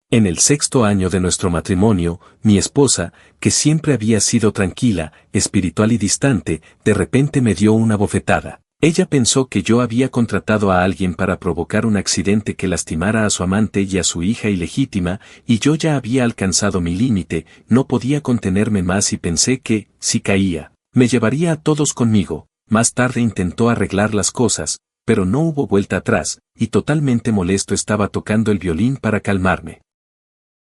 En el 6º año de nuestro matrimonio, mi esposa, que siempre había sido tranquila, espiritual y distante, de repente me dio una bofetada. Ella pensó que yo había contratado a alguien para provocar un accidente que lastimara a su amante y a su hija ilegítima, y yo ya había alcanzado mi límite, no podía contenerme más y pensé que, si caía, me llevaría a todos conmigo. Más tarde intentó arreglar las cosas, pero no hubo vuelta atrás, y totalmente molesto estaba tocando el violín para calmarme.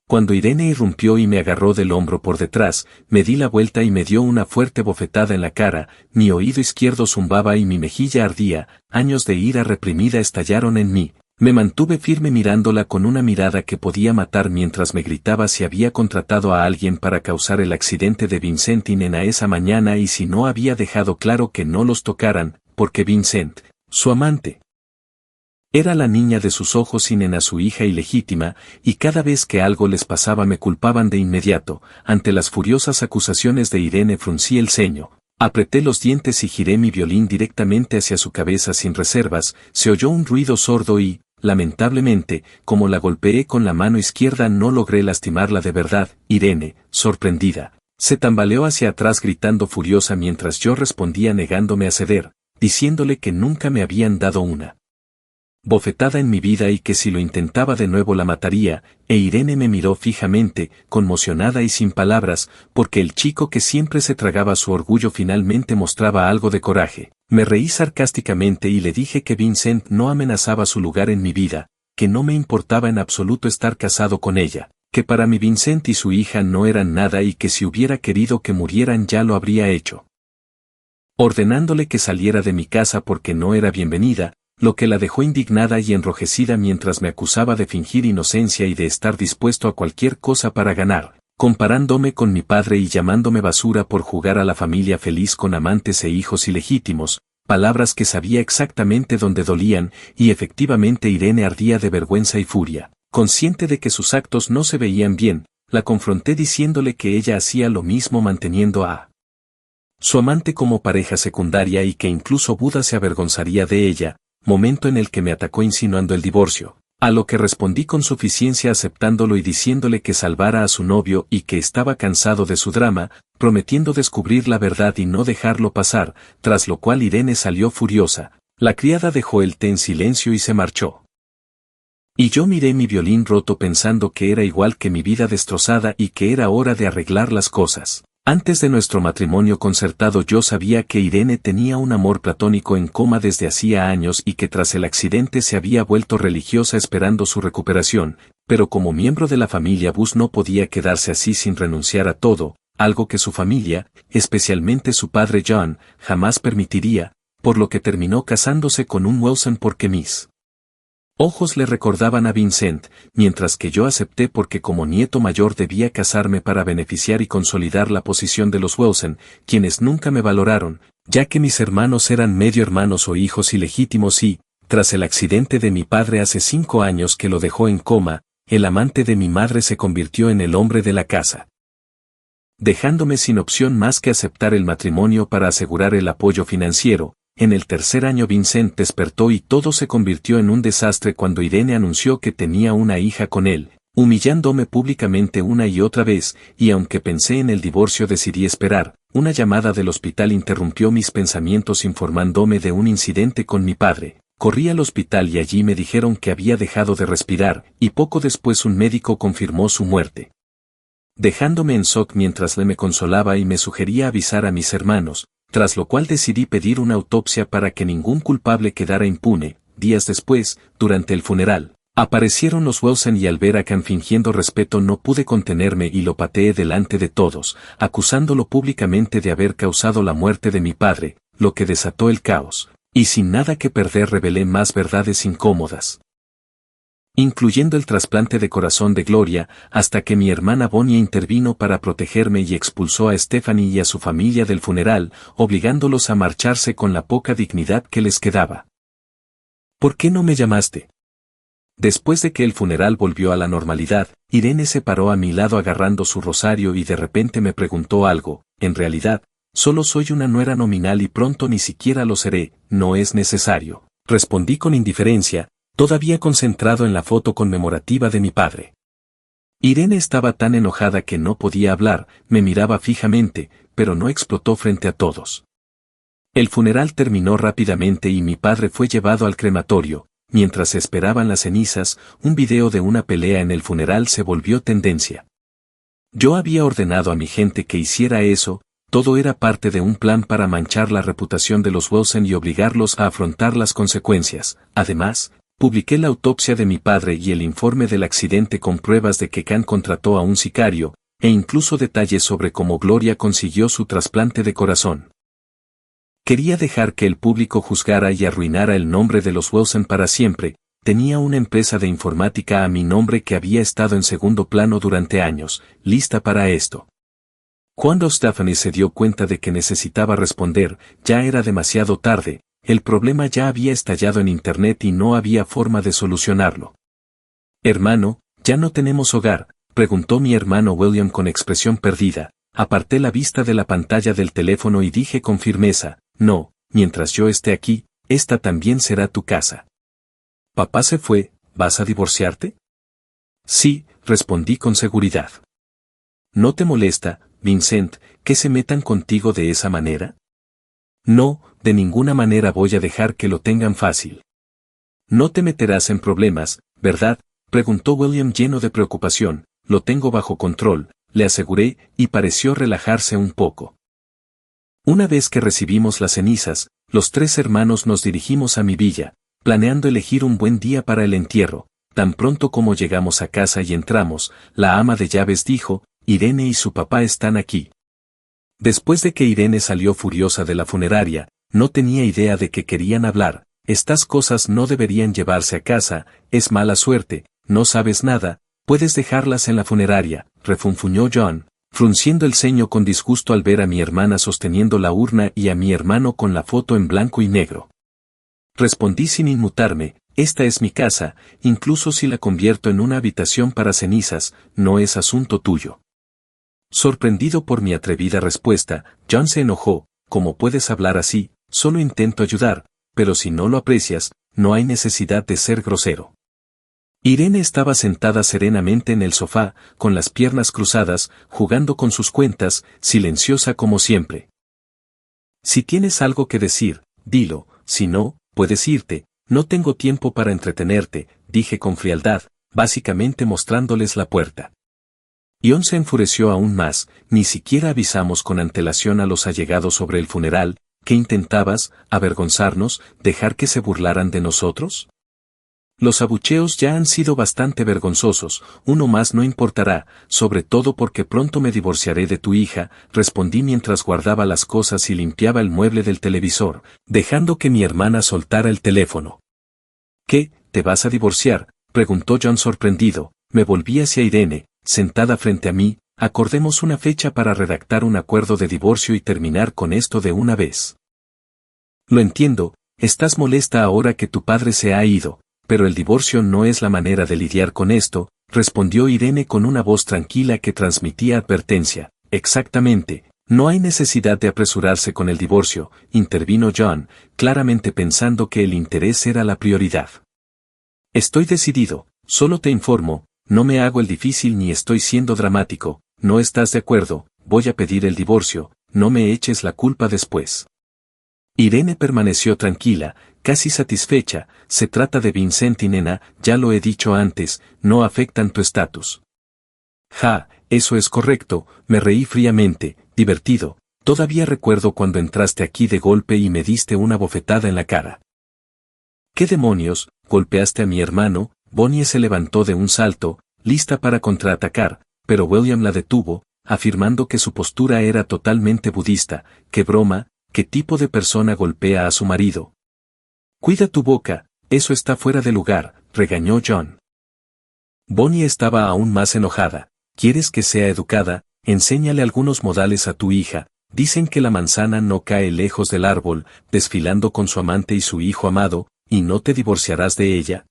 Cuando Irene irrumpió y me agarró del hombro por detrás, me di la vuelta y me dio una fuerte bofetada en la cara, mi oído izquierdo zumbaba y mi mejilla ardía, años de ira reprimida estallaron en mí. Me mantuve firme mirándola con una mirada que podía matar mientras me gritaba si había contratado a alguien para causar el accidente de Vincent y Nena esa mañana y si no había dejado claro que no los tocaran, porque Vincent, su amante, era la niña de sus ojos y Nena su hija ilegítima, y cada vez que algo les pasaba me culpaban de inmediato. Ante las furiosas acusaciones de Irene fruncí el ceño, apreté los dientes y giré mi violín directamente hacia su cabeza sin reservas. Se oyó un ruido sordo y, lamentablemente, como la golpeé con la mano izquierda no logré lastimarla de verdad. Irene, sorprendida, se tambaleó hacia atrás gritando furiosa mientras yo respondía negándome a ceder, diciéndole que nunca me habían dado una bofetada en mi vida y que si lo intentaba de nuevo la mataría, e Irene me miró fijamente, conmocionada y sin palabras, porque el chico que siempre se tragaba su orgullo finalmente mostraba algo de coraje. Me reí sarcásticamente y le dije que Vincent no amenazaba su lugar en mi vida, que no me importaba en absoluto estar casado con ella, que para mí Vincent y su hija no eran nada y que si hubiera querido que murieran ya lo habría hecho. Ordenándole que saliera de mi casa porque no era bienvenida, lo que la dejó indignada y enrojecida mientras me acusaba de fingir inocencia y de estar dispuesto a cualquier cosa para ganar, comparándome con mi padre y llamándome basura por jugar a la familia feliz con amantes e hijos ilegítimos, palabras que sabía exactamente dónde dolían, y efectivamente Irene ardía de vergüenza y furia. Consciente de que sus actos no se veían bien, la confronté diciéndole que ella hacía lo mismo manteniendo a su amante como pareja secundaria y que incluso Buda se avergonzaría de ella, momento en el que me atacó insinuando el divorcio, a lo que respondí con suficiencia aceptándolo y diciéndole que salvara a su novio y que estaba cansado de su drama, prometiendo descubrir la verdad y no dejarlo pasar, tras lo cual Irene salió furiosa. La criada dejó el té en silencio y se marchó. Y yo miré mi violín roto pensando que era igual que mi vida destrozada y que era hora de arreglar las cosas. Antes de nuestro matrimonio concertado yo sabía que Irene tenía un amor platónico en coma desde hacía años y que tras el accidente se había vuelto religiosa esperando su recuperación, pero como miembro de la familia Bush no podía quedarse así sin renunciar a todo, algo que su familia, especialmente su padre John, jamás permitiría, por lo que terminó casándose con un Wilson porque mis ojos le recordaban a Vincent, mientras que yo acepté porque como nieto mayor debía casarme para beneficiar y consolidar la posición de los Wilson, quienes nunca me valoraron, ya que mis hermanos eran medio hermanos o hijos ilegítimos y, tras el accidente de mi padre hace 5 años que lo dejó en coma, el amante de mi madre se convirtió en el hombre de la casa, dejándome sin opción más que aceptar el matrimonio para asegurar el apoyo financiero. En el 3er año Vincent despertó y todo se convirtió en un desastre cuando Irene anunció que tenía una hija con él, humillándome públicamente una y otra vez, y aunque pensé en el divorcio decidí esperar. Una llamada del hospital interrumpió mis pensamientos informándome de un incidente con mi padre. Corrí al hospital y allí me dijeron que había dejado de respirar, y poco después un médico confirmó su muerte. Dejándome en shock mientras me consolaba y me sugería avisar a mis hermanos, tras lo cual decidí pedir una autopsia para que ningún culpable quedara impune. Días después, durante el funeral, aparecieron los Wilson y al ver a Khan fingiendo respeto no pude contenerme y lo pateé delante de todos, acusándolo públicamente de haber causado la muerte de mi padre, lo que desató el caos, y sin nada que perder revelé más verdades incómodas, incluyendo el trasplante de corazón de Gloria, hasta que mi hermana Bonnie intervino para protegerme y expulsó a Stephanie y a su familia del funeral, obligándolos a marcharse con la poca dignidad que les quedaba. ¿Por qué no me llamaste? Después de que el funeral volvió a la normalidad, Irene se paró a mi lado agarrando su rosario y de repente me preguntó algo. En realidad, solo soy una nuera nominal y pronto ni siquiera lo seré, no es necesario. Respondí con indiferencia, todavía concentrado en la foto conmemorativa de mi padre. Irene estaba tan enojada que no podía hablar, me miraba fijamente, pero no explotó frente a todos. El funeral terminó rápidamente y mi padre fue llevado al crematorio. Mientras se esperaban las cenizas, un video de una pelea en el funeral se volvió tendencia. Yo había ordenado a mi gente que hiciera eso, todo era parte de un plan para manchar la reputación de los Wilson y obligarlos a afrontar las consecuencias. Además, publiqué la autopsia de mi padre y el informe del accidente con pruebas de que Khan contrató a un sicario, e incluso detalles sobre cómo Gloria consiguió su trasplante de corazón. Quería dejar que el público juzgara y arruinara el nombre de los Wilson para siempre. Tenía una empresa de informática a mi nombre que había estado en segundo plano durante años, lista para esto. Cuando Stephanie se dio cuenta de que necesitaba responder, ya era demasiado tarde, el problema ya había estallado en Internet y no había forma de solucionarlo. «Hermano, ¿ya no tenemos hogar?», preguntó mi hermano William con expresión perdida. Aparté la vista de la pantalla del teléfono y dije con firmeza, «No, mientras yo esté aquí, esta también será tu casa». «Papá se fue, ¿vas a divorciarte?». «Sí», respondí con seguridad. «¿No te molesta, Vincent, que se metan contigo de esa manera?». «No, de ninguna manera voy a dejar que lo tengan fácil». «No te meterás en problemas, ¿verdad?», preguntó William lleno de preocupación. «Lo tengo bajo control», le aseguré, y pareció relajarse un poco. Una vez que recibimos las cenizas, los tres hermanos nos dirigimos a mi villa, planeando elegir un buen día para el entierro. Tan pronto como llegamos a casa y entramos, la ama de llaves dijo, «Irene y su papá están aquí». Después de que Irene salió furiosa de la funeraria, no tenía idea de que querían hablar. «Estas cosas no deberían llevarse a casa, es mala suerte, no sabes nada, puedes dejarlas en la funeraria», refunfuñó John, frunciendo el ceño con disgusto al ver a mi hermana sosteniendo la urna y a mi hermano con la foto en blanco y negro. Respondí sin inmutarme, «Esta es mi casa, incluso si la convierto en una habitación para cenizas, no es asunto tuyo». Sorprendido por mi atrevida respuesta, John se enojó, «¿Cómo puedes hablar así? Solo intento ayudar, pero si no lo aprecias, no hay necesidad de ser grosero». Irene estaba sentada serenamente en el sofá, con las piernas cruzadas, jugando con sus cuentas, silenciosa como siempre. «Si tienes algo que decir, dilo, si no, puedes irte, no tengo tiempo para entretenerte», dije con frialdad, básicamente mostrándoles la puerta. Ion se enfureció aún más, «Ni siquiera avisamos con antelación a los allegados sobre el funeral, ¿qué intentabas, avergonzarnos, dejar que se burlaran de nosotros?». «Los abucheos ya han sido bastante vergonzosos, uno más no importará, sobre todo porque pronto me divorciaré de tu hija», respondí mientras guardaba las cosas y limpiaba el mueble del televisor, dejando que mi hermana soltara el teléfono. «¿Qué, te vas a divorciar?», preguntó John sorprendido. Me volví hacia Irene, sentada frente a mí. «Acordemos una fecha para redactar un acuerdo de divorcio y terminar con esto de una vez». «Lo entiendo, estás molesta ahora que tu padre se ha ido, pero el divorcio no es la manera de lidiar con esto», respondió Irene con una voz tranquila que transmitía advertencia. «Exactamente, no hay necesidad de apresurarse con el divorcio», intervino John, claramente pensando que el interés era la prioridad. «Estoy decidido, solo te informo, no me hago el difícil ni estoy siendo dramático, no estás de acuerdo, voy a pedir el divorcio, no me eches la culpa después». Irene permaneció tranquila, casi satisfecha. «Se trata de Vincent y nena, ya lo he dicho antes, no afectan tu estatus». «Ja, eso es correcto», me reí fríamente, divertido. «Todavía recuerdo cuando entraste aquí de golpe y me diste una bofetada en la cara». «¿Qué demonios? ¿Golpeaste a mi hermano?». Bonnie se levantó de un salto, lista para contraatacar, pero William la detuvo, afirmando que su postura era totalmente budista. «¿Qué broma? ¿Qué tipo de persona golpea a su marido?». «Cuida tu boca, eso está fuera de lugar», regañó John. Bonnie estaba aún más enojada. «¿Quieres que sea educada? Enséñale algunos modales a tu hija. Dicen que la manzana no cae lejos del árbol», desfilando con su amante y su hijo amado, «y no te divorciarás de ella».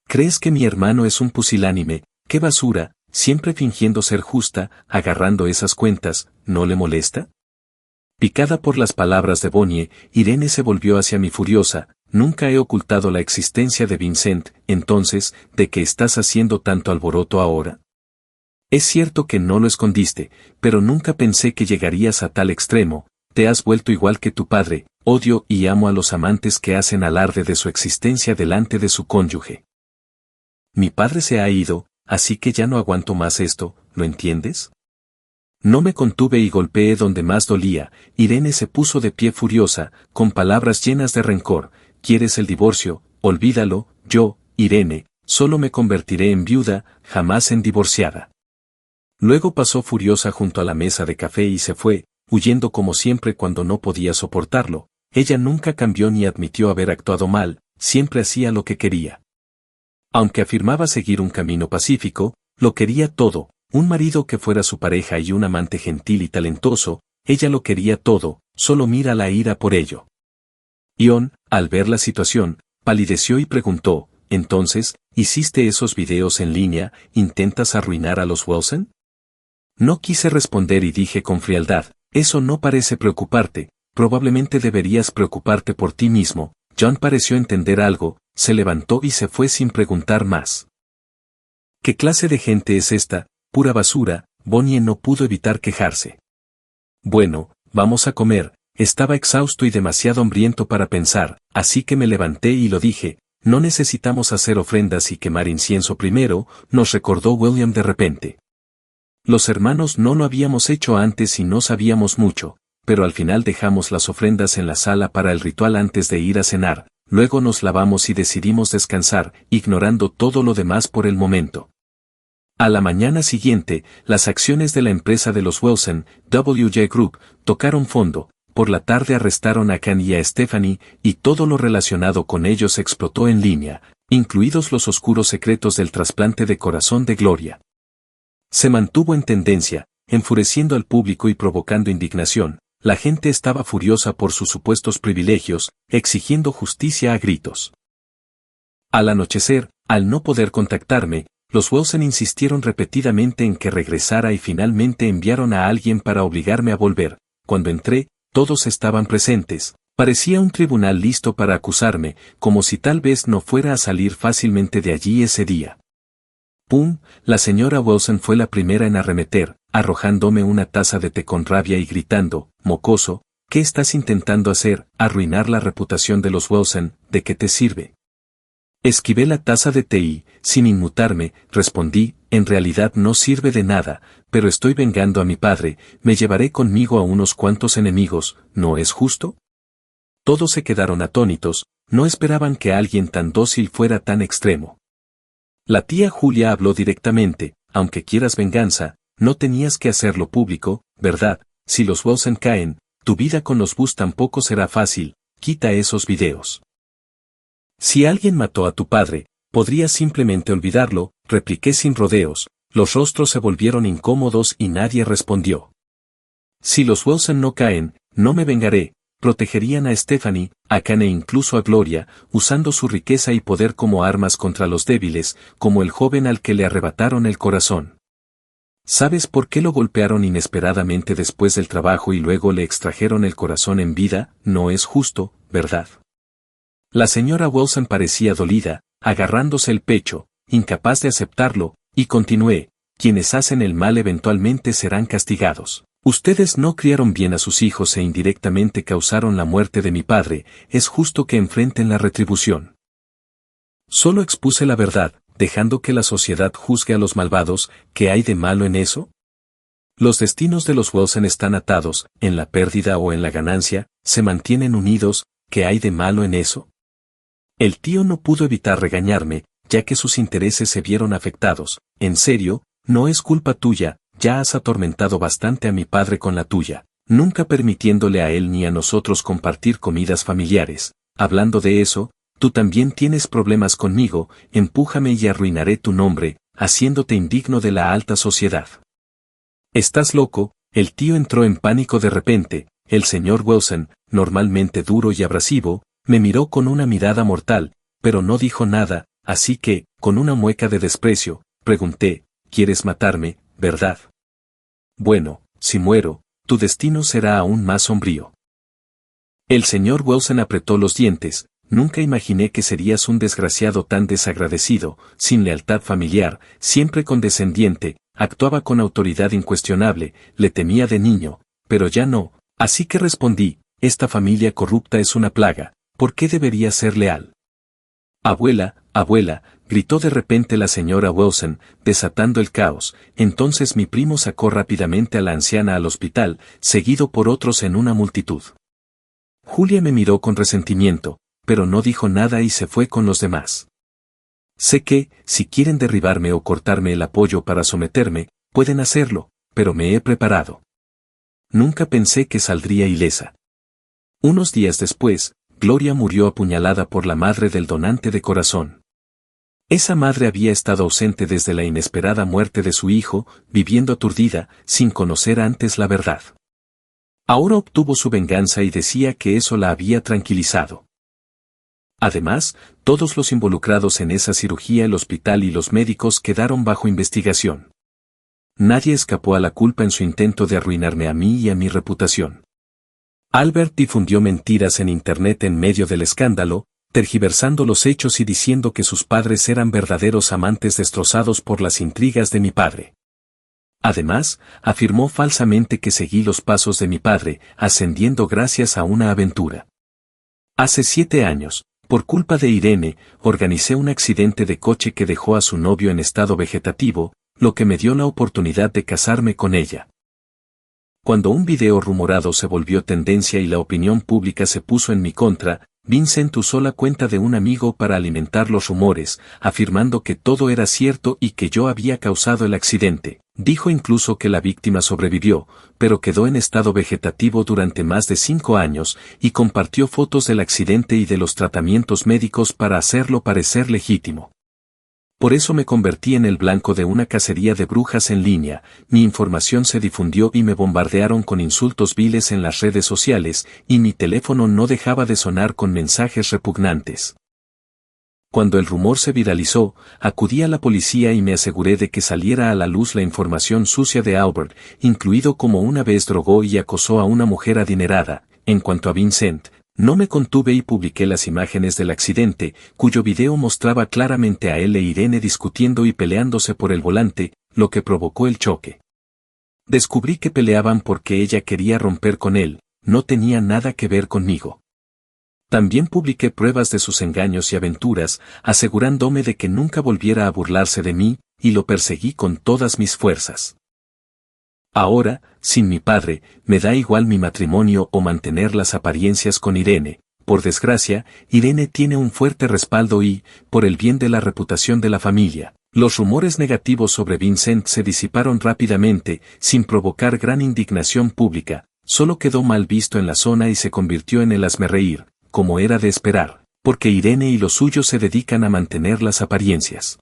«¿Crees que mi hermano es un pusilánime? ¡Qué basura!», siempre fingiendo ser justa, agarrando esas cuentas, ¿no le molesta?». Picada por las palabras de Bonnie, Irene se volvió hacia mí furiosa. «Nunca he ocultado la existencia de Vincent, entonces, ¿de qué estás haciendo tanto alboroto ahora?». Es cierto que no lo escondiste, pero nunca pensé que llegarías a tal extremo. Te has vuelto igual que tu padre. Odio y amo a los amantes que hacen alarde de su existencia delante de su cónyuge. Mi padre se ha ido, así que ya no aguanto más esto, ¿lo entiendes? No me contuve y golpeé donde más dolía. Irene se puso de pie furiosa, con palabras llenas de rencor. ¿Quieres el divorcio? Olvídalo. Yo, Irene, solo me convertiré en viuda, jamás en divorciada. Luego pasó furiosa junto a la mesa de café y se fue, huyendo como siempre cuando no podía soportarlo. Ella nunca cambió ni admitió haber actuado mal, siempre hacía lo que quería. Aunque afirmaba seguir un camino pacífico, lo quería todo, un marido que fuera su pareja y un amante gentil y talentoso, ella lo quería todo, solo mira la ira por ello. Ion, al ver la situación, palideció y preguntó, entonces, ¿hiciste esos videos en línea, intentas arruinar a los Wilson? No quise responder y dije con frialdad, eso no parece preocuparte, probablemente deberías preocuparte por ti mismo. John pareció entender algo, se levantó y se fue sin preguntar más. ¿Qué clase de gente es esta? Pura basura. Bonnie no pudo evitar quejarse. Bueno, vamos a comer. Estaba exhausto y demasiado hambriento para pensar, así que me levanté y lo dije, no necesitamos hacer ofrendas y quemar incienso primero, nos recordó William de repente. Los hermanos no lo habíamos hecho antes y no sabíamos mucho, pero al final dejamos las ofrendas en la sala para el ritual antes de ir a cenar, luego nos lavamos y decidimos descansar, ignorando todo lo demás por el momento. A la mañana siguiente, las acciones de la empresa de los Wilson, WJ Group, tocaron fondo. Por la tarde arrestaron a Ken y a Stephanie, y todo lo relacionado con ellos explotó en línea, incluidos los oscuros secretos del trasplante de corazón de Gloria. Se mantuvo en tendencia, enfureciendo al público y provocando indignación. La gente estaba furiosa por sus supuestos privilegios, exigiendo justicia a gritos. Al anochecer, al no poder contactarme, los Wilson insistieron repetidamente en que regresara y finalmente enviaron a alguien para obligarme a volver. Cuando entré, todos estaban presentes. Parecía un tribunal listo para acusarme, como si tal vez no fuera a salir fácilmente de allí ese día. ¡Pum! La señora Wilson fue la primera en arremeter, arrojándome una taza de té con rabia y gritando, mocoso, ¿qué estás intentando hacer? Arruinar la reputación de los Wilson, ¿de qué te sirve? Esquivé la taza de té y, sin inmutarme, respondí, en realidad no sirve de nada, pero estoy vengando a mi padre, me llevaré conmigo a unos cuantos enemigos, ¿no es justo? Todos se quedaron atónitos, no esperaban que alguien tan dócil fuera tan extremo. La tía Julia habló directamente, aunque quieras venganza, no tenías que hacerlo público, ¿verdad? Si los Wilson caen, tu vida con los Bush tampoco será fácil, quita esos videos. Si alguien mató a tu padre, podrías simplemente olvidarlo, repliqué sin rodeos, los rostros se volvieron incómodos y nadie respondió. Si los Wilson no caen, no me vengaré, protegerían a Stephanie, a Ken e incluso a Gloria, usando su riqueza y poder como armas contra los débiles, como el joven al que le arrebataron el corazón. ¿Sabes por qué lo golpearon inesperadamente después del trabajo y luego le extrajeron el corazón en vida? No es justo, ¿verdad? La señora Wilson parecía dolida, agarrándose el pecho, incapaz de aceptarlo, y continué, quienes hacen el mal eventualmente serán castigados. Ustedes no criaron bien a sus hijos e indirectamente causaron la muerte de mi padre, es justo que enfrenten la retribución. Solo expuse la verdad, dejando que la sociedad juzgue a los malvados, ¿qué hay de malo en eso? Los destinos de los Wilson están atados, en la pérdida o en la ganancia, se mantienen unidos, ¿qué hay de malo en eso? El tío no pudo evitar regañarme, ya que sus intereses se vieron afectados. En serio, no es culpa tuya, ya has atormentado bastante a mi padre con la tuya, nunca permitiéndole a él ni a nosotros compartir comidas familiares. Hablando de eso, tú también tienes problemas conmigo, empújame y arruinaré tu nombre, haciéndote indigno de la alta sociedad. ¿Estás loco? El tío entró en pánico de repente. El señor Wilson, normalmente duro y abrasivo, me miró con una mirada mortal, pero no dijo nada, así que, con una mueca de desprecio, pregunté, ¿quieres matarme, verdad? Bueno, si muero, tu destino será aún más sombrío. El señor Wilson apretó los dientes, nunca imaginé que serías un desgraciado tan desagradecido, sin lealtad familiar, siempre condescendiente, actuaba con autoridad incuestionable, le temía de niño, pero ya no, así que respondí, esta familia corrupta es una plaga, ¿por qué debería ser leal? Abuela, abuela, gritó de repente la señora Wilson, desatando el caos. Entonces mi primo sacó rápidamente a la anciana al hospital, seguido por otros en una multitud. Julia me miró con resentimiento, pero no dijo nada y se fue con los demás. Sé que, si quieren derribarme o cortarme el apoyo para someterme, pueden hacerlo, pero me he preparado. Nunca pensé que saldría ilesa. Unos días después, Gloria murió apuñalada por la madre del donante de corazón. Esa madre había estado ausente desde la inesperada muerte de su hijo, viviendo aturdida, sin conocer antes la verdad. Ahora obtuvo su venganza y decía que eso la había tranquilizado. Además, todos los involucrados en esa cirugía, el hospital y los médicos quedaron bajo investigación. Nadie escapó a la culpa en su intento de arruinarme a mí y a mi reputación. Albert difundió mentiras en Internet en medio del escándalo, tergiversando los hechos y diciendo que sus padres eran verdaderos amantes destrozados por las intrigas de mi padre. Además, afirmó falsamente que seguí los pasos de mi padre, ascendiendo gracias a una aventura. Hace 7 años, por culpa de Irene, organicé un accidente de coche que dejó a su novio en estado vegetativo, lo que me dio la oportunidad de casarme con ella. Cuando un video rumorado se volvió tendencia y la opinión pública se puso en mi contra, Vincent usó la cuenta de un amigo para alimentar los rumores, afirmando que todo era cierto y que yo había causado el accidente. Dijo incluso que la víctima sobrevivió, pero quedó en estado vegetativo durante más de 5 años, y compartió fotos del accidente y de los tratamientos médicos para hacerlo parecer legítimo. Por eso me convertí en el blanco de una cacería de brujas en línea, mi información se difundió y me bombardearon con insultos viles en las redes sociales, y mi teléfono no dejaba de sonar con mensajes repugnantes. Cuando el rumor se viralizó, acudí a la policía y me aseguré de que saliera a la luz la información sucia de Albert, incluido cómo una vez drogó y acosó a una mujer adinerada. En cuanto a Vincent, no me contuve y publiqué las imágenes del accidente, cuyo video mostraba claramente a él e Irene discutiendo y peleándose por el volante, lo que provocó el choque. Descubrí que peleaban porque ella quería romper con él, no tenía nada que ver conmigo. También publiqué pruebas de sus engaños y aventuras, asegurándome de que nunca volviera a burlarse de mí, y lo perseguí con todas mis fuerzas. Ahora, sin mi padre, me da igual mi matrimonio o mantener las apariencias con Irene. Por desgracia, Irene tiene un fuerte respaldo y, por el bien de la reputación de la familia, los rumores negativos sobre Vincent se disiparon rápidamente, sin provocar gran indignación pública, solo quedó mal visto en la zona y se convirtió en el hazmerreír, como era de esperar, porque Irene y los suyos se dedican a mantener las apariencias.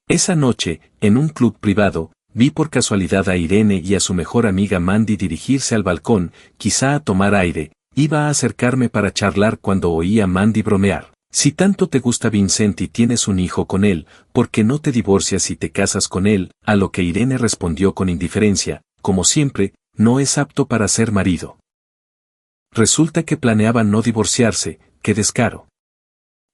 Esa noche, en un club privado, vi por casualidad a Irene y a su mejor amiga Mandy dirigirse al balcón, quizá a tomar aire. Iba a acercarme para charlar cuando oí a Mandy bromear. Si tanto te gusta Vincent y tienes un hijo con él, ¿por qué no te divorcias y te casas con él? A lo que Irene respondió con indiferencia, como siempre, no es apto para ser marido. Resulta que planeaban no divorciarse, qué descaro.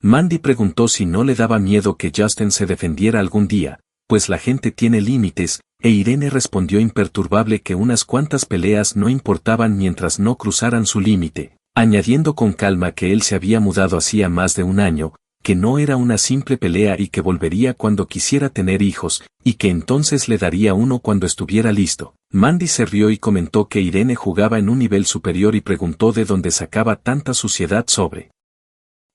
Mandy preguntó si no le daba miedo que Justin se defendiera algún día, pues la gente tiene límites, e Irene respondió imperturbable que unas cuantas peleas no importaban mientras no cruzaran su límite, añadiendo con calma que él se había mudado hacía más de un año, que no era una simple pelea y que volvería cuando quisiera tener hijos, y que entonces le daría uno cuando estuviera listo. Mandy se rió y comentó que Irene jugaba en un nivel superior y preguntó de dónde sacaba tanta suciedad sobre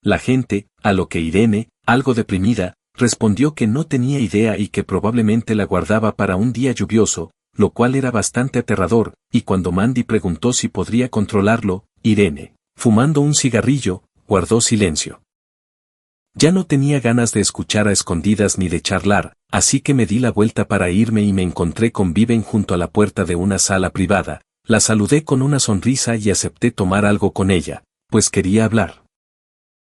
la gente, a lo que Irene, algo deprimida, respondió que no tenía idea y que probablemente la guardaba para un día lluvioso, lo cual era bastante aterrador, y cuando Mandy preguntó si podría controlarlo, Irene, fumando un cigarrillo, guardó silencio. Ya no tenía ganas de escuchar a escondidas ni de charlar, así que me di la vuelta para irme y me encontré con Viven junto a la puerta de una sala privada. La saludé con una sonrisa y acepté tomar algo con ella, pues quería hablar.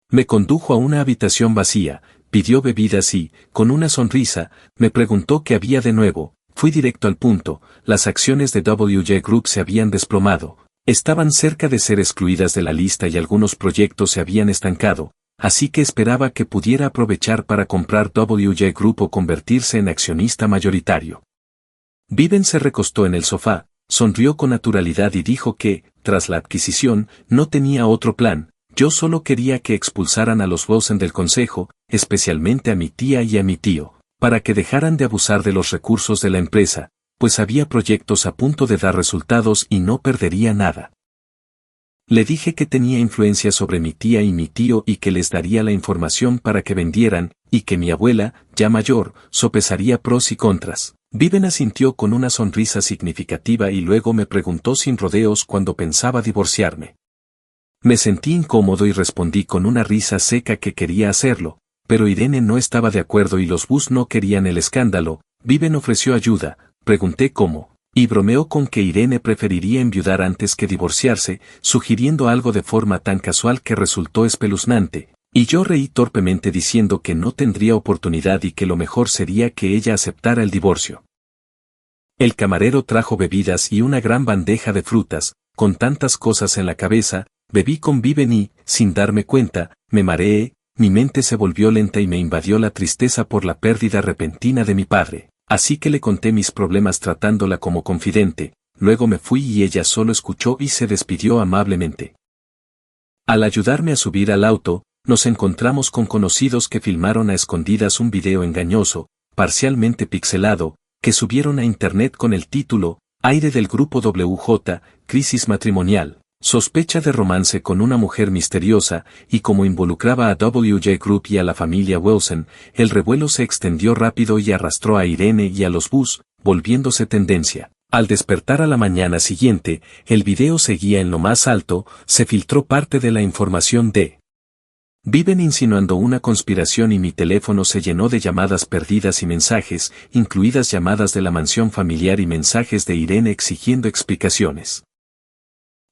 Me condujo a una habitación vacía, pidió bebidas y, con una sonrisa, me preguntó qué había de nuevo. Fui directo al punto, las acciones de WJ Group se habían desplomado, estaban cerca de ser excluidas de la lista y algunos proyectos se habían estancado, así que esperaba que pudiera aprovechar para comprar WJ Group o convertirse en accionista mayoritario. Viven se recostó en el sofá, sonrió con naturalidad y dijo que, tras la adquisición, no tenía otro plan, yo solo quería que expulsaran a los Rosen del consejo, especialmente a mi tía y a mi tío, para que dejaran de abusar de los recursos de la empresa, pues había proyectos a punto de dar resultados y no perdería nada. Le dije que tenía influencia sobre mi tía y mi tío y que les daría la información para que vendieran, y que mi abuela, ya mayor, sopesaría pros y contras. Viven asintió con una sonrisa significativa y luego me preguntó sin rodeos cuándo pensaba divorciarme. Me sentí incómodo y respondí con una risa seca que quería hacerlo, pero Irene no estaba de acuerdo y los Bus no querían el escándalo. Viven ofreció ayuda, pregunté cómo. Y bromeó con que Irene preferiría enviudar antes que divorciarse, sugiriendo algo de forma tan casual que resultó espeluznante, y yo reí torpemente diciendo que no tendría oportunidad y que lo mejor sería que ella aceptara el divorcio. El camarero trajo bebidas y una gran bandeja de frutas, con tantas cosas en la cabeza, bebí con Viven y, sin darme cuenta, me mareé, mi mente se volvió lenta y me invadió la tristeza por la pérdida repentina de mi padre. Así que le conté mis problemas tratándola como confidente, luego me fui y ella solo escuchó y se despidió amablemente. Al ayudarme a subir al auto, nos encontramos con conocidos que filmaron a escondidas un video engañoso, parcialmente pixelado, que subieron a internet con el título, Aire del grupo WJ, crisis matrimonial. Sospecha de romance con una mujer misteriosa, y como involucraba a WJ Group y a la familia Wilson, el revuelo se extendió rápido y arrastró a Irene y a los Bus, volviéndose tendencia. Al despertar a la mañana siguiente, el video seguía en lo más alto, se filtró parte de la información de Viven insinuando una conspiración y mi teléfono se llenó de llamadas perdidas y mensajes, incluidas llamadas de la mansión familiar y mensajes de Irene exigiendo explicaciones.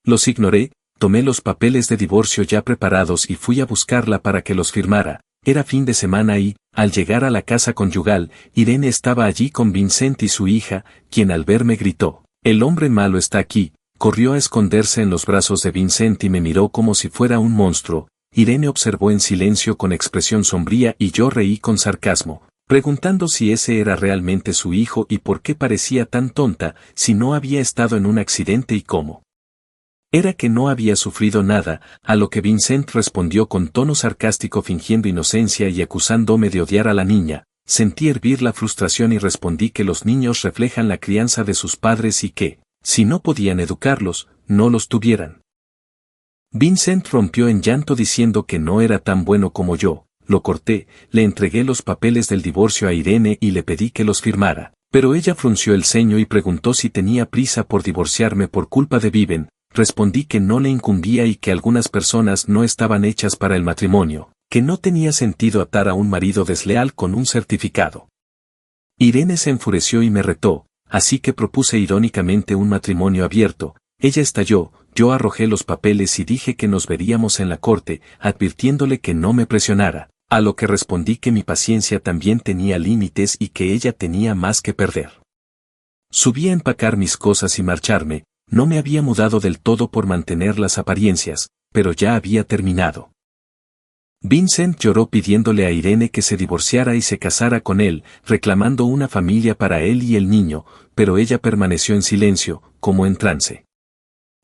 Los ignoré, tomé los papeles de divorcio ya preparados y fui a buscarla para que los firmara. Era fin de semana y, al llegar a la casa conyugal, Irene estaba allí con Vincent y su hija, quien al verme gritó, «El hombre malo está aquí», corrió a esconderse en los brazos de Vincent y me miró como si fuera un monstruo. Irene observó en silencio con expresión sombría y yo reí con sarcasmo, preguntando si ese era realmente su hijo y por qué parecía tan tonta, si no había estado en un accidente y cómo. Era que no había sufrido nada, a lo que Vincent respondió con tono sarcástico fingiendo inocencia y acusándome de odiar a la niña. Sentí hervir la frustración y respondí que los niños reflejan la crianza de sus padres y que, si no podían educarlos, no los tuvieran. Vincent rompió en llanto diciendo que no era tan bueno como yo. Lo corté, le entregué los papeles del divorcio a Irene y le pedí que los firmara, pero ella frunció el ceño y preguntó si tenía prisa por divorciarme por culpa de Viven. Respondí que no le incumbía y que algunas personas no estaban hechas para el matrimonio, que no tenía sentido atar a un marido desleal con un certificado. Irene se enfureció y me retó, así que propuse irónicamente un matrimonio abierto. Ella estalló, yo arrojé los papeles y dije que nos veríamos en la corte, advirtiéndole que no me presionara, a lo que respondí que mi paciencia también tenía límites y que ella tenía más que perder. Subí a empacar mis cosas y marcharme. No me había mudado del todo por mantener las apariencias, pero ya había terminado. Vincent lloró pidiéndole a Irene que se divorciara y se casara con él, reclamando una familia para él y el niño, pero ella permaneció en silencio, como en trance.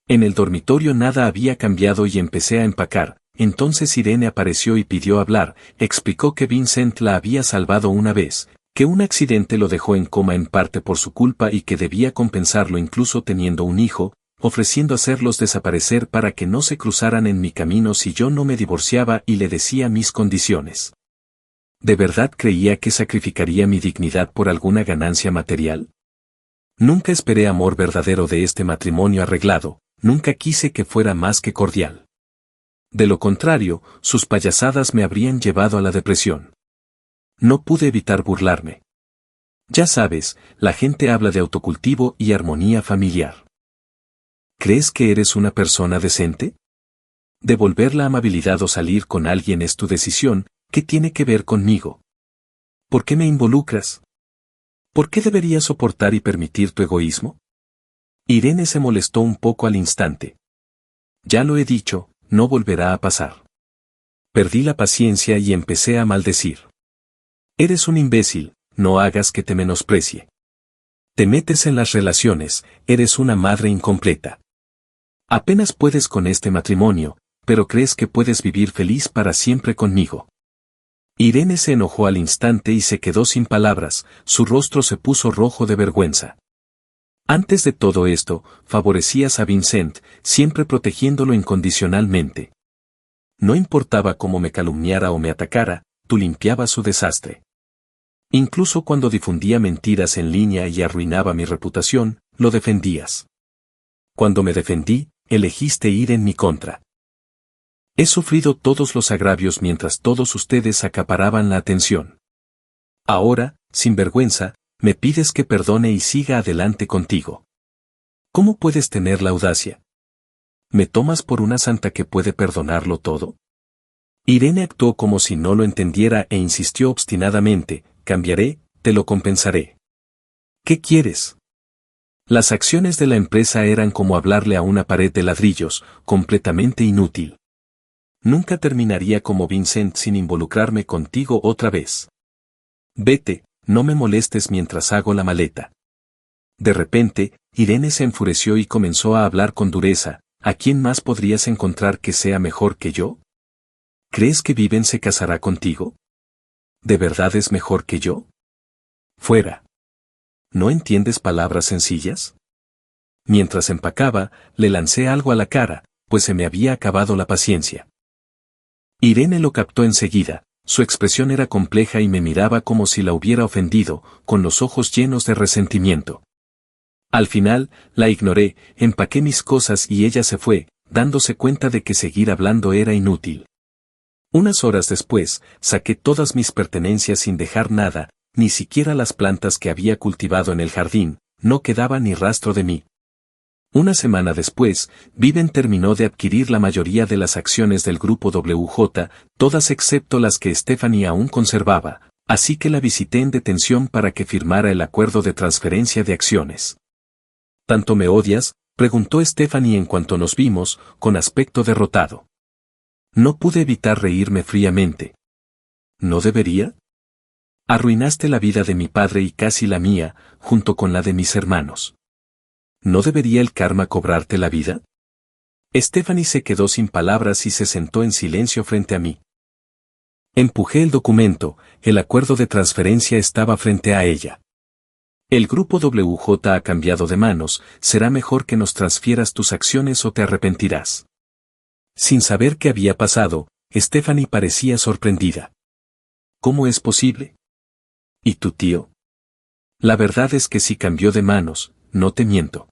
En el dormitorio nada había cambiado y empecé a empacar. Entonces Irene apareció y pidió hablar, explicó que Vincent la había salvado una vez, que un accidente lo dejó en coma en parte por su culpa y que debía compensarlo incluso teniendo un hijo, ofreciendo hacerlos desaparecer para que no se cruzaran en mi camino si yo no me divorciaba y le decía mis condiciones. ¿De verdad creía que sacrificaría mi dignidad por alguna ganancia material? Nunca esperé amor verdadero de este matrimonio arreglado, nunca quise que fuera más que cordial. De lo contrario, sus payasadas me habrían llevado a la depresión. No pude evitar burlarme. Ya sabes, la gente habla de autocultivo y armonía familiar. ¿Crees que eres una persona decente? Devolver la amabilidad o salir con alguien es tu decisión, ¿qué tiene que ver conmigo? ¿Por qué me involucras? ¿Por qué debería soportar y permitir tu egoísmo? Irene se molestó un poco al instante. Ya lo he dicho, no volverá a pasar. Perdí la paciencia y empecé a maldecir. Eres un imbécil, no hagas que te menosprecie. Te metes en las relaciones, eres una madre incompleta. Apenas puedes con este matrimonio, pero crees que puedes vivir feliz para siempre conmigo. Irene se enojó al instante y se quedó sin palabras, su rostro se puso rojo de vergüenza. Antes de todo esto, favorecías a Vincent, siempre protegiéndolo incondicionalmente. No importaba cómo me calumniara o me atacara, tú limpiabas su desastre. Incluso cuando difundía mentiras en línea y arruinaba mi reputación, lo defendías. Cuando me defendí, elegiste ir en mi contra. He sufrido todos los agravios mientras todos ustedes acaparaban la atención. Ahora, sin vergüenza, me pides que perdone y siga adelante contigo. ¿Cómo puedes tener la audacia? ¿Me tomas por una santa que puede perdonarlo todo? Irene actuó como si no lo entendiera e insistió obstinadamente, cambiaré, te lo compensaré. ¿Qué quieres? Las acciones de la empresa eran como hablarle a una pared de ladrillos, completamente inútil. Nunca terminaría como Vincent sin involucrarme contigo otra vez. Vete, no me molestes mientras hago la maleta. De repente, Irene se enfureció y comenzó a hablar con dureza. ¿A quién más podrías encontrar que sea mejor que yo? ¿Crees que Viven se casará contigo? ¿De verdad es mejor que yo? Fuera. ¿No entiendes palabras sencillas? Mientras empacaba, le lancé algo a la cara, pues se me había acabado la paciencia. Irene lo captó enseguida, su expresión era compleja y me miraba como si la hubiera ofendido, con los ojos llenos de resentimiento. Al final, la ignoré, empaqué mis cosas y ella se fue, dándose cuenta de que seguir hablando era inútil. Unas horas después, saqué todas mis pertenencias sin dejar nada, ni siquiera las plantas que había cultivado en el jardín, no quedaba ni rastro de mí. Una semana después, Viven terminó de adquirir la mayoría de las acciones del grupo WJ, todas excepto las que Stephanie aún conservaba, así que la visité en detención para que firmara el acuerdo de transferencia de acciones. ¿Tanto me odias?, preguntó Stephanie en cuanto nos vimos, con aspecto derrotado. No pude evitar reírme fríamente. ¿No debería? Arruinaste la vida de mi padre y casi la mía, junto con la de mis hermanos. ¿No debería el karma cobrarte la vida? Stephanie se quedó sin palabras y se sentó en silencio frente a mí. Empujé el documento, el acuerdo de transferencia estaba frente a ella. El grupo WJ ha cambiado de manos, será mejor que nos transfieras tus acciones o te arrepentirás. Sin saber qué había pasado, Stephanie parecía sorprendida. ¿Cómo es posible? ¿Y tu tío? La verdad es que sí cambió de manos, no te miento.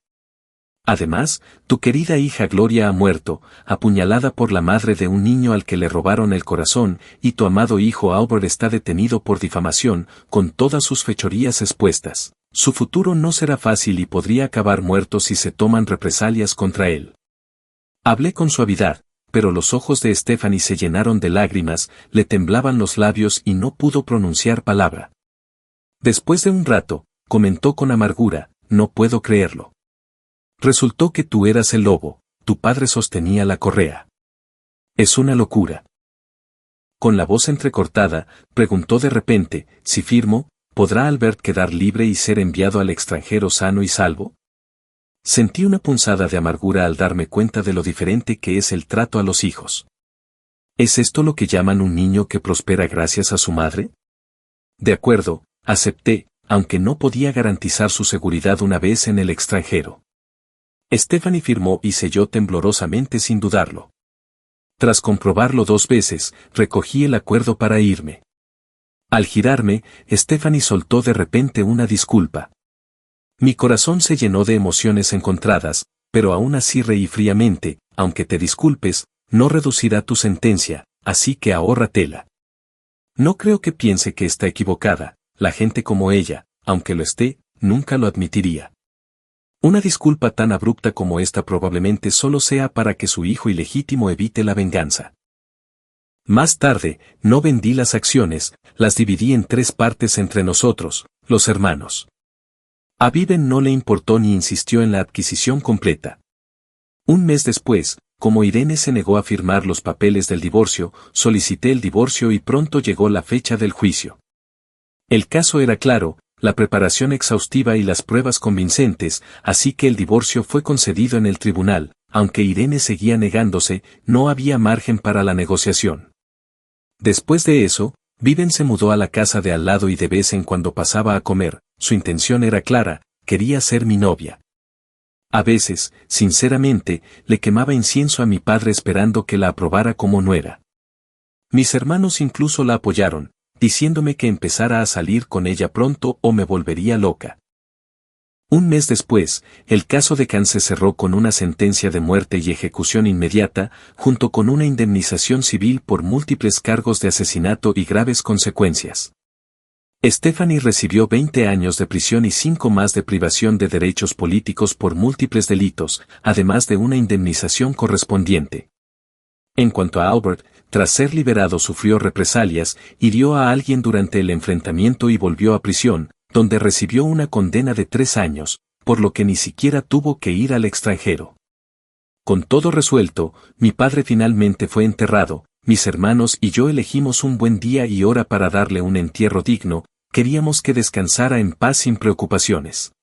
Además, tu querida hija Gloria ha muerto, apuñalada por la madre de un niño al que le robaron el corazón, y tu amado hijo Albert está detenido por difamación, con todas sus fechorías expuestas. Su futuro no será fácil y podría acabar muerto si se toman represalias contra él. Hablé con suavidad, pero los ojos de Stephanie se llenaron de lágrimas, le temblaban los labios y no pudo pronunciar palabra. Después de un rato, comentó con amargura, no puedo creerlo. Resultó que tú eras el lobo, tu padre sostenía la correa. Es una locura. Con la voz entrecortada, preguntó de repente, si firmo, ¿podrá Albert quedar libre y ser enviado al extranjero sano y salvo? Sentí una punzada de amargura al darme cuenta de lo diferente que es el trato a los hijos. ¿Es esto lo que llaman un niño que prospera gracias a su madre? De acuerdo, acepté, aunque no podía garantizar su seguridad una vez en el extranjero. Stephanie firmó y selló temblorosamente sin dudarlo. Tras comprobarlo 2 veces, recogí el acuerdo para irme. Al girarme, Stephanie soltó de repente una disculpa. Mi corazón se llenó de emociones encontradas, pero aún así reí fríamente, aunque te disculpes, no reducirá tu sentencia, así que ahórratela. No creo que piense que está equivocada, la gente como ella, aunque lo esté, nunca lo admitiría. Una disculpa tan abrupta como esta probablemente solo sea para que su hijo ilegítimo evite la venganza. Más tarde, no vendí las acciones, las dividí en 3 partes entre nosotros, los hermanos. A Viven no le importó ni insistió en la adquisición completa. Un mes después, como Irene se negó a firmar los papeles del divorcio, solicité el divorcio y pronto llegó la fecha del juicio. El caso era claro, la preparación exhaustiva y las pruebas convincentes, así que el divorcio fue concedido en el tribunal. Aunque Irene seguía negándose, no había margen para la negociación. Después de eso, Viven se mudó a la casa de al lado y de vez en cuando pasaba a comer. Su intención era clara, quería ser mi novia. A veces, sinceramente, le quemaba incienso a mi padre esperando que la aprobara como nuera. Mis hermanos incluso la apoyaron, diciéndome que empezara a salir con ella pronto o me volvería loca. Un mes después, el caso de Can se cerró con una sentencia de muerte y ejecución inmediata, junto con una indemnización civil por múltiples cargos de asesinato y graves consecuencias. Stephanie recibió 20 años de prisión y 5 más de privación de derechos políticos por múltiples delitos, además de una indemnización correspondiente. En cuanto a Albert, tras ser liberado sufrió represalias, hirió a alguien durante el enfrentamiento y volvió a prisión, donde recibió una condena de 3 años, por lo que ni siquiera tuvo que ir al extranjero. Con todo resuelto, mi padre finalmente fue enterrado, mis hermanos y yo elegimos un buen día y hora para darle un entierro digno, queríamos que descansara en paz sin preocupaciones.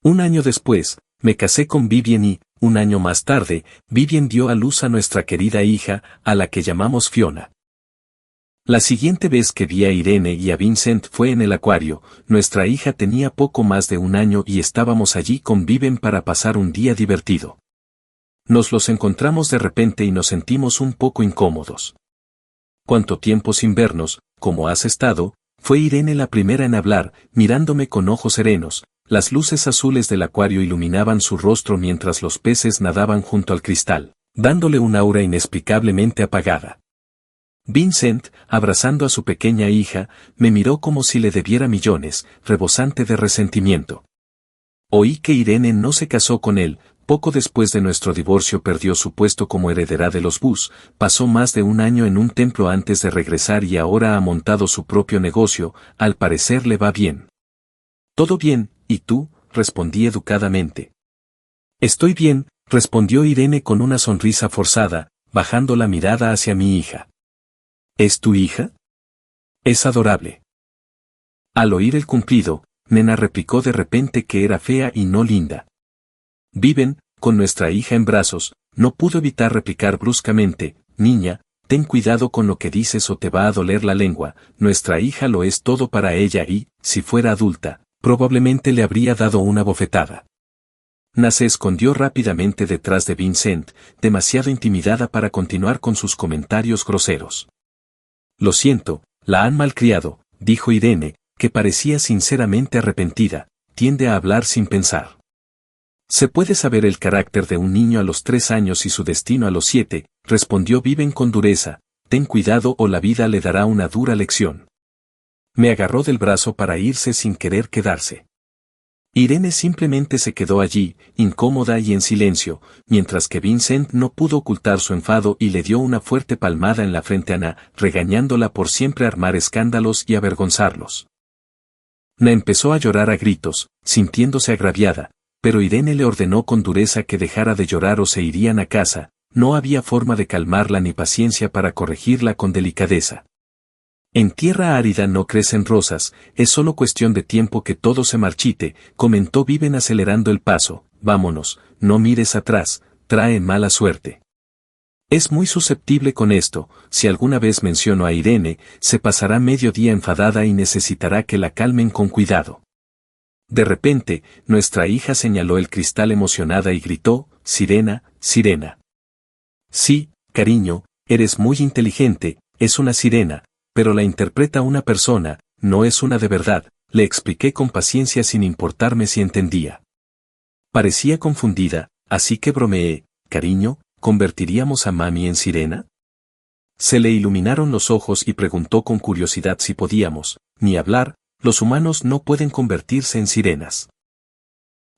Un año después, me casé con Vivian y, un año más tarde, Vivian dio a luz a nuestra querida hija, a la que llamamos Fiona. La siguiente vez que vi a Irene y a Vincent fue en el acuario. Nuestra hija tenía poco más de 1 año y estábamos allí con Viven para pasar un día divertido. Nos los encontramos de repente y nos sentimos un poco incómodos. ¿Cuánto tiempo sin vernos? ¿Cómo has estado? Fue Irene la primera en hablar, mirándome con ojos serenos. Las luces azules del acuario iluminaban su rostro mientras los peces nadaban junto al cristal, dándole un aura inexplicablemente apagada. Vincent, abrazando a su pequeña hija, me miró como si le debiera millones, rebosante de resentimiento. Oí que Irene no se casó con él, poco después de nuestro divorcio perdió su puesto como heredera de los Bus, pasó más de 1 año en un templo antes de regresar y ahora ha montado su propio negocio, al parecer le va bien. Todo bien, ¿y tú? Respondí educadamente. Estoy bien, respondió Irene con una sonrisa forzada, bajando la mirada hacia mi hija. ¿Es tu hija? Es adorable. Al oír el cumplido, Nena replicó de repente que era fea y no linda. Viven, con nuestra hija en brazos, no pudo evitar replicar bruscamente, niña, ten cuidado con lo que dices o te va a doler la lengua, nuestra hija lo es todo para ella y, si fuera adulta, probablemente le habría dado una bofetada. Na se escondió rápidamente detrás de Vincent, demasiado intimidada para continuar con sus comentarios groseros. Lo siento, la han malcriado, dijo Irene, que parecía sinceramente arrepentida, tiende a hablar sin pensar. Se puede saber el carácter de un niño a los 3 años y su destino a los 7, respondió Viven con dureza, ten cuidado o la vida le dará una dura lección. Me agarró del brazo para irse sin querer quedarse. Irene simplemente se quedó allí, incómoda y en silencio, mientras que Vincent no pudo ocultar su enfado y le dio una fuerte palmada en la frente a Na, regañándola por siempre armar escándalos y avergonzarlos. Na empezó a llorar a gritos, sintiéndose agraviada, pero Irene le ordenó con dureza que dejara de llorar o se irían a casa, no había forma de calmarla ni paciencia para corregirla con delicadeza. En tierra árida no crecen rosas, es solo cuestión de tiempo que todo se marchite, comentó Viven acelerando el paso, vámonos, no mires atrás, trae mala suerte. Es muy susceptible con esto, si alguna vez menciono a Irene, se pasará medio día enfadada y necesitará que la calmen con cuidado. De repente, nuestra hija señaló el cristal emocionada y gritó, sirena, sirena. Sí, cariño, eres muy inteligente, es una sirena, pero la interpreta una persona, no es una de verdad, le expliqué con paciencia sin importarme si entendía. Parecía confundida, así que bromeé, cariño, ¿convertiríamos a mami en sirena? Se le iluminaron los ojos y preguntó con curiosidad si podíamos, ni hablar, los humanos no pueden convertirse en sirenas.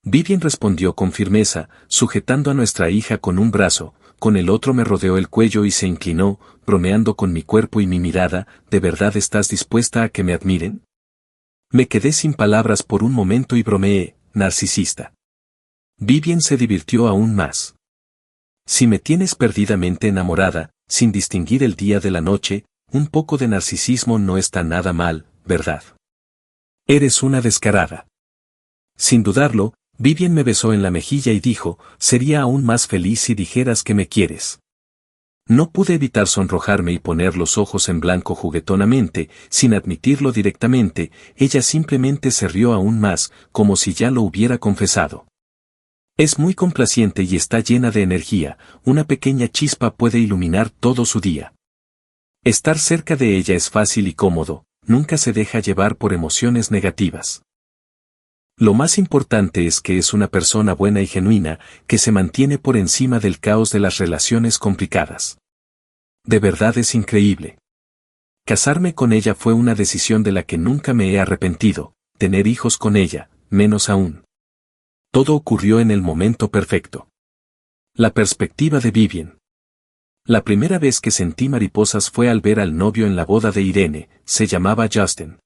Vivian respondió con firmeza, sujetando a nuestra hija con un brazo, con el otro me rodeó el cuello y se inclinó, bromeando con mi cuerpo y mi mirada, ¿de verdad estás dispuesta a que me admiren? Me quedé sin palabras por un momento y bromeé, narcisista. Vivian se divirtió aún más. Si me tienes perdidamente enamorada, sin distinguir el día de la noche, un poco de narcisismo no está nada mal, ¿verdad? Eres una descarada. Sin dudarlo, Vivian me besó en la mejilla y dijo, sería aún más feliz si dijeras que me quieres. No pude evitar sonrojarme y poner los ojos en blanco juguetonamente, sin admitirlo directamente, ella simplemente se rió aún más, como si ya lo hubiera confesado. Es muy complaciente y está llena de energía, una pequeña chispa puede iluminar todo su día. Estar cerca de ella es fácil y cómodo, nunca se deja llevar por emociones negativas. Lo más importante es que es una persona buena y genuina, que se mantiene por encima del caos de las relaciones complicadas. De verdad es increíble. Casarme con ella fue una decisión de la que nunca me he arrepentido, tener hijos con ella, menos aún. Todo ocurrió en el momento perfecto. La perspectiva de Vivian. La primera vez que sentí mariposas fue al ver al novio en la boda de Irene, se llamaba Justin.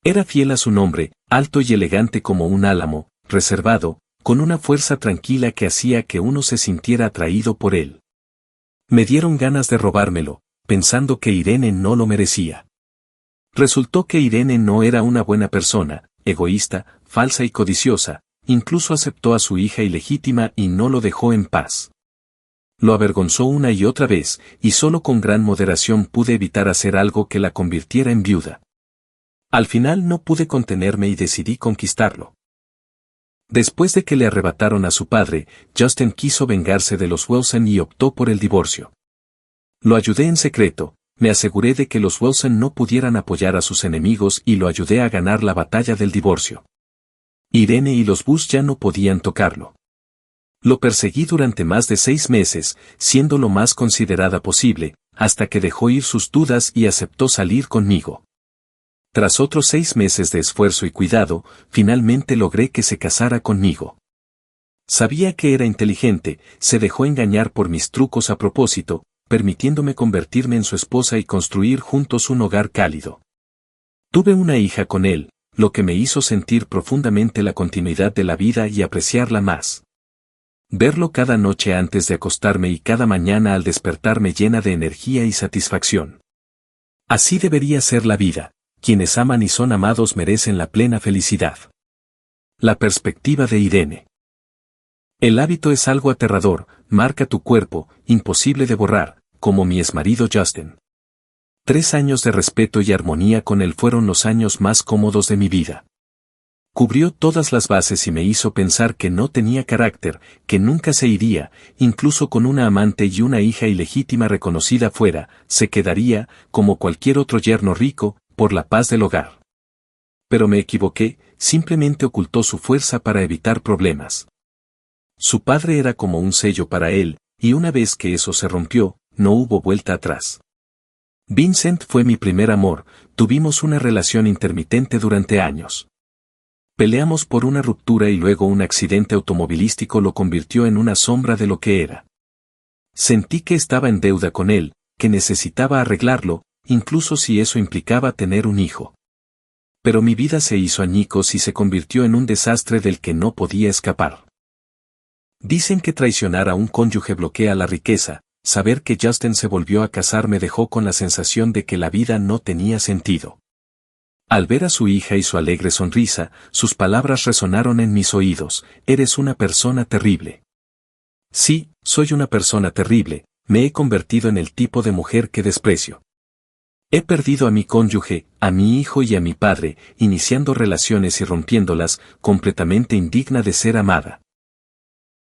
Era fiel a su nombre, alto y elegante como un álamo, reservado, con una fuerza tranquila que hacía que uno se sintiera atraído por él. Me dieron ganas de robármelo, pensando que Irene no lo merecía. Resultó que Irene no era una buena persona, egoísta, falsa y codiciosa, incluso aceptó a su hija ilegítima y no lo dejó en paz. Lo avergonzó una y otra vez, y solo con gran moderación pude evitar hacer algo que la convirtiera en viuda. Al final no pude contenerme y decidí conquistarlo. Después de que le arrebataron a su padre, Justin quiso vengarse de los Wilson y optó por el divorcio. Lo ayudé en secreto, me aseguré de que los Wilson no pudieran apoyar a sus enemigos y lo ayudé a ganar la batalla del divorcio. Irene y los Bush ya no podían tocarlo. Lo perseguí durante más de 6 meses, siendo lo más considerada posible, hasta que dejó ir sus dudas y aceptó salir conmigo. Tras otros 6 meses de esfuerzo y cuidado, finalmente logré que se casara conmigo. Sabía que era inteligente, se dejó engañar por mis trucos a propósito, permitiéndome convertirme en su esposa y construir juntos un hogar cálido. Tuve una hija con él, lo que me hizo sentir profundamente la continuidad de la vida y apreciarla más. Verlo cada noche antes de acostarme y cada mañana al despertar me llena de energía y satisfacción. Así debería ser la vida. Quienes aman y son amados merecen la plena felicidad. La perspectiva de Irene. El hábito es algo aterrador, marca tu cuerpo, imposible de borrar, como mi exmarido Justin. 3 años de respeto y armonía con él fueron los años más cómodos de mi vida. Cubrió todas las bases y me hizo pensar que no tenía carácter, que nunca se iría, incluso con una amante y una hija ilegítima reconocida fuera, se quedaría, como cualquier otro yerno rico, por la paz del hogar. Pero me equivoqué, simplemente ocultó su fuerza para evitar problemas. Su padre era como un sello para él, y una vez que eso se rompió, no hubo vuelta atrás. Vincent fue mi primer amor, tuvimos una relación intermitente durante años. Peleamos por una ruptura y luego un accidente automovilístico lo convirtió en una sombra de lo que era. Sentí que estaba en deuda con él, que necesitaba arreglarlo, incluso si eso implicaba tener un hijo. Pero mi vida se hizo añicos y se convirtió en un desastre del que no podía escapar. Dicen que traicionar a un cónyuge bloquea la riqueza, saber que Justin se volvió a casar me dejó con la sensación de que la vida no tenía sentido. Al ver a su hija y su alegre sonrisa, sus palabras resonaron en mis oídos, eres una persona terrible. Sí, soy una persona terrible, me he convertido en el tipo de mujer que desprecio. He perdido a mi cónyuge, a mi hijo y a mi padre, iniciando relaciones y rompiéndolas, completamente indigna de ser amada.